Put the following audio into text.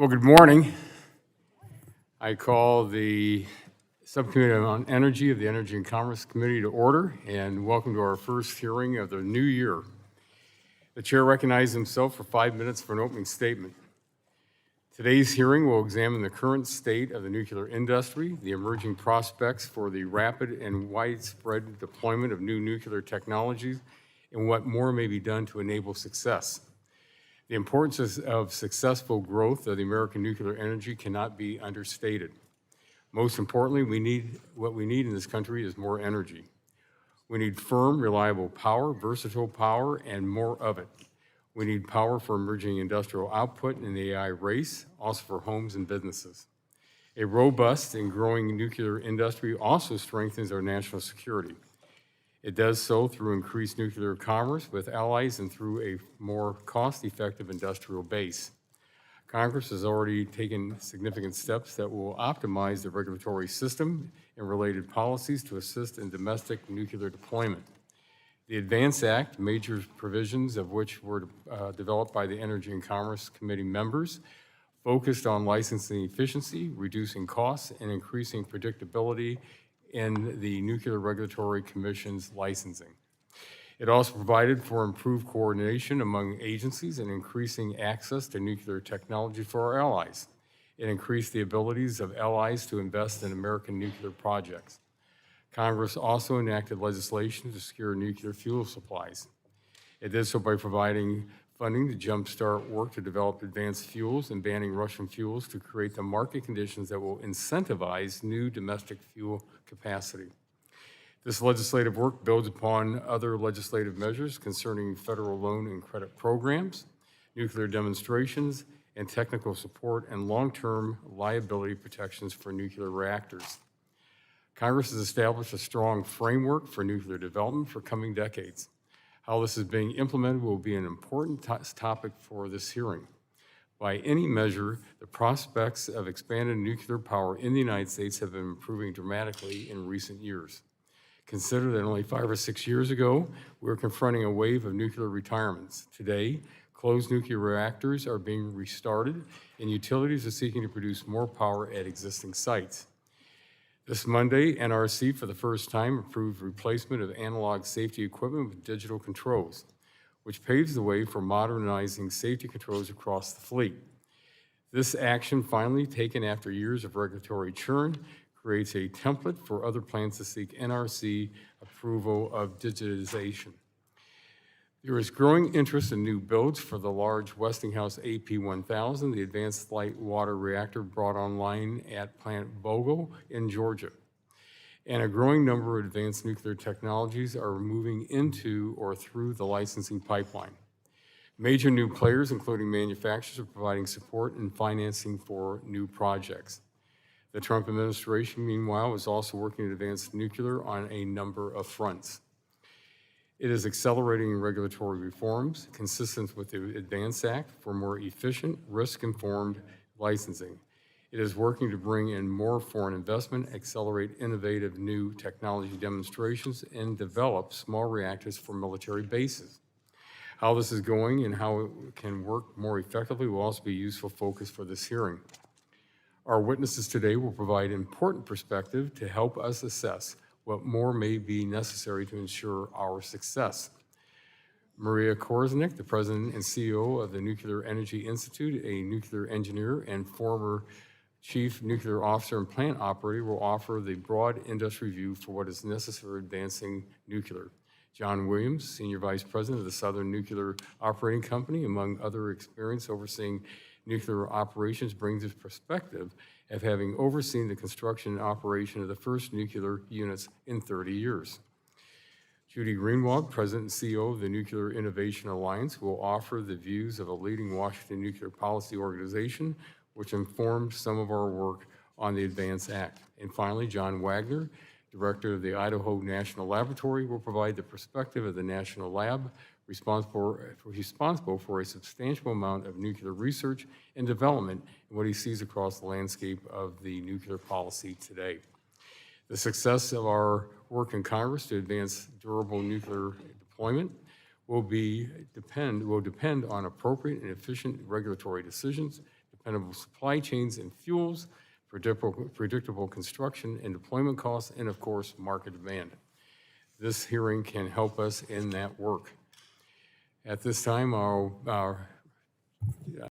Well, good morning. I call the Subcommittee on Energy of the Energy and Commerce Committee to order, and welcome to our first hearing of the new year. The chair recognizes himself for 5 minutes for an opening statement. Today's hearing will examine the current state of the nuclear industry, the emerging prospects for the rapid and widespread deployment of new nuclear technologies, and what more may be done to enable success. The importance of successful growth of the American nuclear energy cannot be understated. Most importantly, what we need in this country is more energy. We need firm, reliable power, versatile power, and more of it. We need power for emerging industrial output in the AI race, also for homes and businesses. A robust and growing nuclear industry also strengthens our national security. It does so through increased nuclear commerce with allies and through a more cost-effective industrial base. Congress has already taken significant steps that will optimize the regulatory system and related policies to assist in domestic nuclear deployment. The ADVANCE Act, major provisions of which were developed by the Energy and Commerce Committee members, focused on licensing efficiency, reducing costs, and increasing predictability in the Nuclear Regulatory Commission's licensing. It also provided for improved coordination among agencies and increasing access to nuclear technology for our allies. It increased the abilities of allies to invest in American nuclear projects. Congress also enacted legislation to secure nuclear fuel supplies. It did so by providing funding to jumpstart work to develop advanced fuels and banning Russian fuels to create the market conditions that will incentivize new domestic fuel capacity. This legislative work builds upon other legislative measures concerning federal loan and credit programs, nuclear demonstrations, and technical support and long-term liability protections for nuclear reactors. Congress has established a strong framework for nuclear development for coming decades. How this is being implemented will be an important topic for this hearing. By any measure, the prospects of expanded nuclear power in the United States have been improving dramatically in recent years. Consider that only 5 or 6 years ago, we were confronting a wave of nuclear retirements. Today, closed nuclear reactors are being restarted, and utilities are seeking to produce more power at existing sites. This Monday, NRC for the first time approved replacement of analog safety equipment with digital controls, which paves the way for modernizing safety controls across the fleet. This action, finally taken after years of regulatory churn, creates a template for other plans to seek NRC approval of digitization. There is growing interest in new builds for the large Westinghouse AP1000, the advanced light water reactor brought online at Plant Vogtle in Georgia. And a growing number of advanced nuclear technologies are moving into or through the licensing pipeline. Major new players, including manufacturers, are providing support and financing for new projects. The Trump administration, meanwhile, is also working to advance nuclear on a number of fronts. It is accelerating regulatory reforms consistent with the ADVANCE Act for more efficient, risk-informed licensing. It is working to bring in more foreign investment, accelerate innovative new technology demonstrations, and develop small reactors for military bases. How this is going and how it can work more effectively will also be a useful focus for this hearing. Our witnesses today will provide important perspective to help us assess what more may be necessary to ensure our success. Maria Korsnick, the president and CEO of the Nuclear Energy Institute, a nuclear engineer and former chief nuclear officer and plant operator, will offer the broad industry view for what is necessary advancing nuclear. John Williams, senior vice president of the Southern Nuclear Operating Company, among other experience overseeing nuclear operations, brings his perspective of having overseen the construction and operation of the first nuclear units in 30 years. Judy Greenwald, President and CEO of the Nuclear Innovation Alliance, will offer the views of a leading Washington nuclear policy organization, which informed some of our work on the ADVANCE Act. And finally, John Wagner, Director of the Idaho National Laboratory, will provide the perspective of the National Lab, responsible for a substantial amount of nuclear research and development and what he sees across the landscape of the nuclear policy today. The success of our work in Congress to advance durable nuclear deployment will depend on appropriate and efficient regulatory decisions, dependable supply chains and fuels, predictable construction and deployment costs, and of course, market demand. This hearing can help us in that work. At this time, I'll